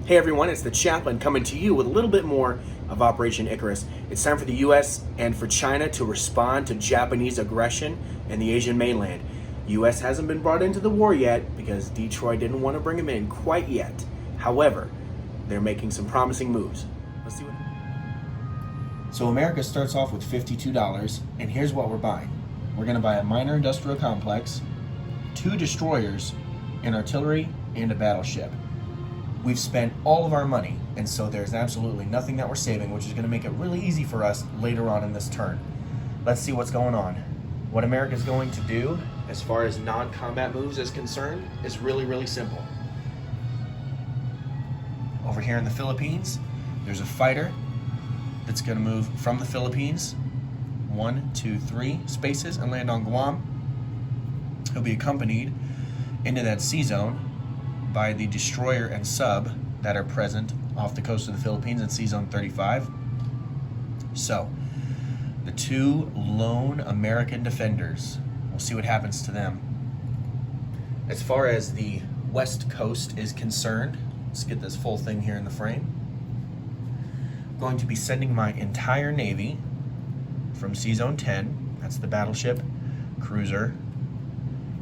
Hey everyone, it's the Chaplain coming to you with a little bit more of Operation Ikarus. It's time for the US and for China to respond to Japanese aggression in the Asian mainland. US hasn't been brought into the war yet because Detroit didn't want to bring them in quite yet. However, they're making some promising moves. Let's see what. So America starts off with $52, and here's what we're buying. We're going to buy a minor industrial complex, 2 destroyers, an artillery, and a battleship. We've spent all of our money, and so there's absolutely nothing that we're saving, which is going to make it really easy for us later on in this turn. Let's see what's going on. What America's going to do, as far as non-combat moves is concerned, is really simple. Over here in the Philippines, there's a fighter that's going to move from the Philippines 1, 2, 3 spaces and land on Guam. He'll be accompanied into that sea zone by the destroyer and sub that are present off the coast of the Philippines in Sea Zone 35. So, the 2 lone American defenders, we'll see what happens to them. As far as the West Coast is concerned, let's get this full thing here in the frame. I'm going to be sending my entire Navy from Sea Zone 10, that's the battleship, cruiser,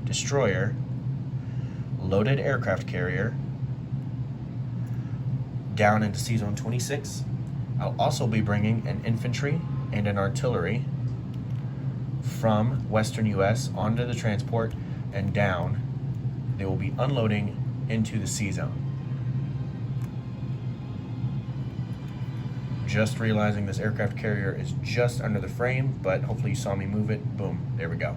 destroyer, loaded aircraft carrier, down into Sea Zone 26. I'll also be bringing an infantry and an artillery from Western US onto the transport and down. They will be unloading into the Sea Zone. Just realizing this aircraft carrier is just under the frame, but hopefully you saw me move it. Boom, there we go.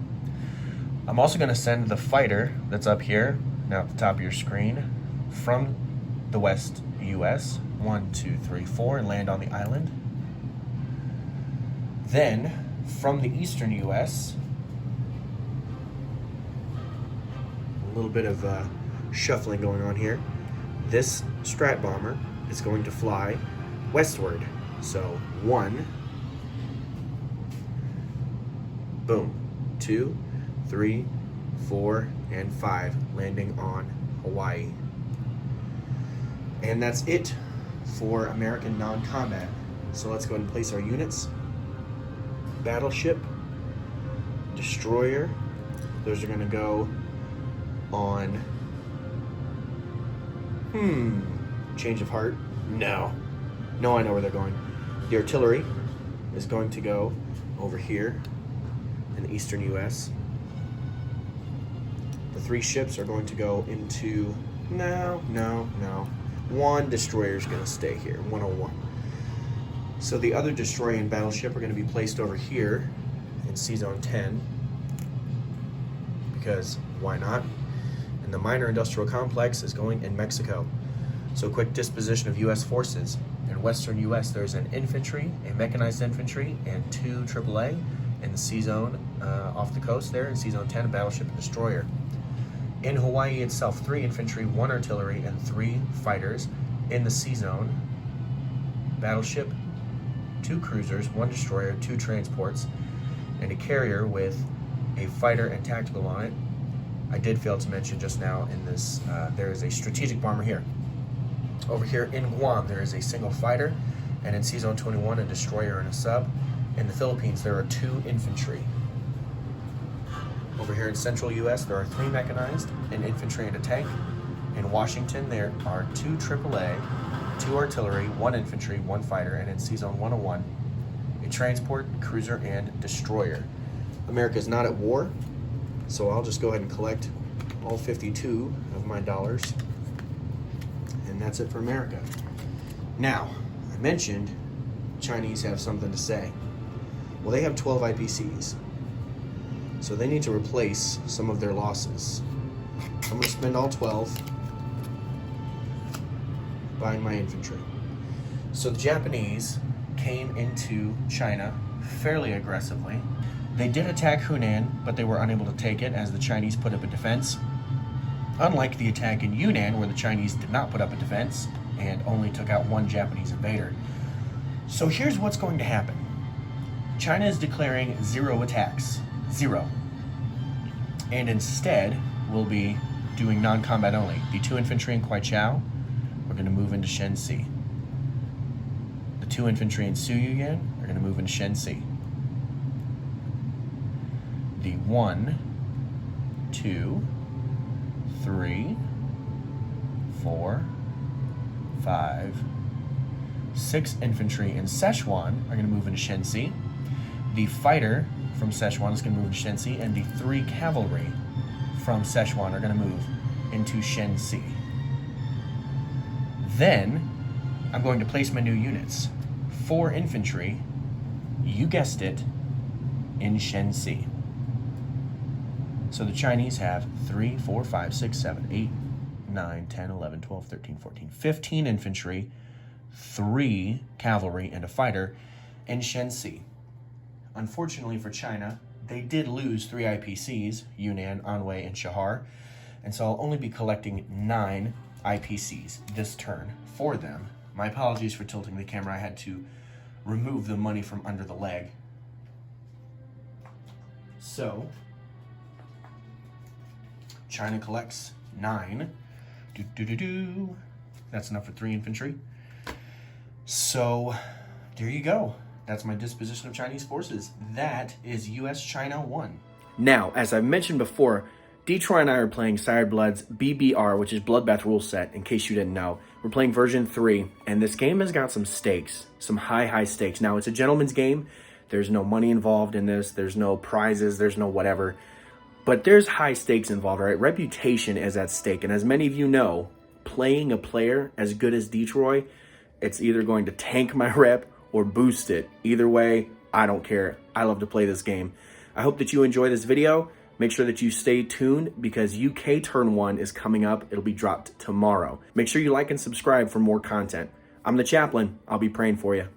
I'm also going to send the fighter that's up here, now at the top of your screen, from the West US, 1, 2, 3, 4, and land on the island. Then, from the Eastern US, a little bit of shuffling going on here. This Strat bomber is going to fly westward. So 1, boom, 2, 3, 4, and 5, landing on Hawaii. And that's it for American non-combat. So let's go ahead and place our units. Battleship, destroyer, those are going to go on, change of heart, no, I know where they're going. The artillery is going to go over here in the Eastern US. The 3 ships are going to go into, no. 1 destroyer is going to stay here, 101. So the other destroyer and battleship are going to be placed over here in Sea Zone 10, because why not? And the minor industrial complex is going in Mexico. So quick disposition of US forces. In Western US, there's an infantry, a mechanized infantry, and 2 AAA in the Sea Zone off the coast there, in Sea Zone 10, a battleship and destroyer. In Hawaii itself, 3 infantry, 1 artillery, and 3 fighters in the Sea Zone. Battleship, 2 cruisers, 1 destroyer, 2 transports, and a carrier with a fighter and tactical on it. I did fail to mention just now in this, there is a strategic bomber here. Over here in Guam, there is a single fighter, and in Sea Zone 21, a destroyer and a sub. In the Philippines, there are 2 infantry. Over here in Central US, there are 3 mechanized, an infantry and a tank. In Washington, there are 2 AAA, 2 artillery, 1 infantry, 1 fighter, and in Sea Zone 101, a transport, cruiser, and destroyer. America is not at war, so I'll just go ahead and collect all 52 of my dollars. And that's it for America. Now, I mentioned Chinese have something to say. Well, they have 12 IPCs, so they need to replace some of their losses. I'm going to spend all 12 buying my infantry. So the Japanese came into China fairly aggressively. They did attack Hunan, but they were unable to take it as the Chinese put up a defense. Unlike the attack in Yunnan, where the Chinese did not put up a defense and only took out 1 Japanese invader. So here's what's going to happen. China is declaring 0 attacks. 0. And instead will be doing non-combat only. The 2 infantry in Kwai Chau we're going to move into Shensi. The 2 infantry in Suyuyan are going to move into Shensi. The 1, 2, 3, 4, 5, 6 infantry in Szechuan are going to move into Shensi. The fighter from Szechuan is going to move into Shensi, and the 3 cavalry from Szechuan are going to move into Shensi. Then I'm going to place my new units. 4 infantry, you guessed it, in Shensi. So the Chinese have 3, 4, 5, 6, 7, 8, 9, 10, 11, 12, 13, 14, 15 infantry, 3 cavalry, and a fighter in Shensi. Unfortunately for China, they did lose 3 IPCs, Yunnan, Anhui, and Shahar, and so I'll only be collecting 9 IPCs this turn for them. My apologies for tilting the camera. I had to remove the money from under the leg. So, China collects 9. That's enough for 3 infantry. So, there you go. That's my disposition of Chinese forces. That is US-China 1. Now, as I've mentioned before, Detroit and I are playing Sired Blood's BBR, which is Bloodbath rule set, in case you didn't know. We're playing version 3, and this game has got some stakes, some high stakes. Now, it's a gentleman's game. There's no money involved in this. There's no prizes. There's no whatever. But there's high stakes involved, right? Reputation is at stake. And as many of you know, playing a player as good as Detroit, it's either going to tank my rep or boost it. Either way, I don't care. I love to play this game. I hope that you enjoy this video. Make sure that you stay tuned because UK Turn 1 is coming up. It'll be dropped tomorrow. Make sure you like and subscribe for more content. I'm the Chaplain. I'll be praying for you.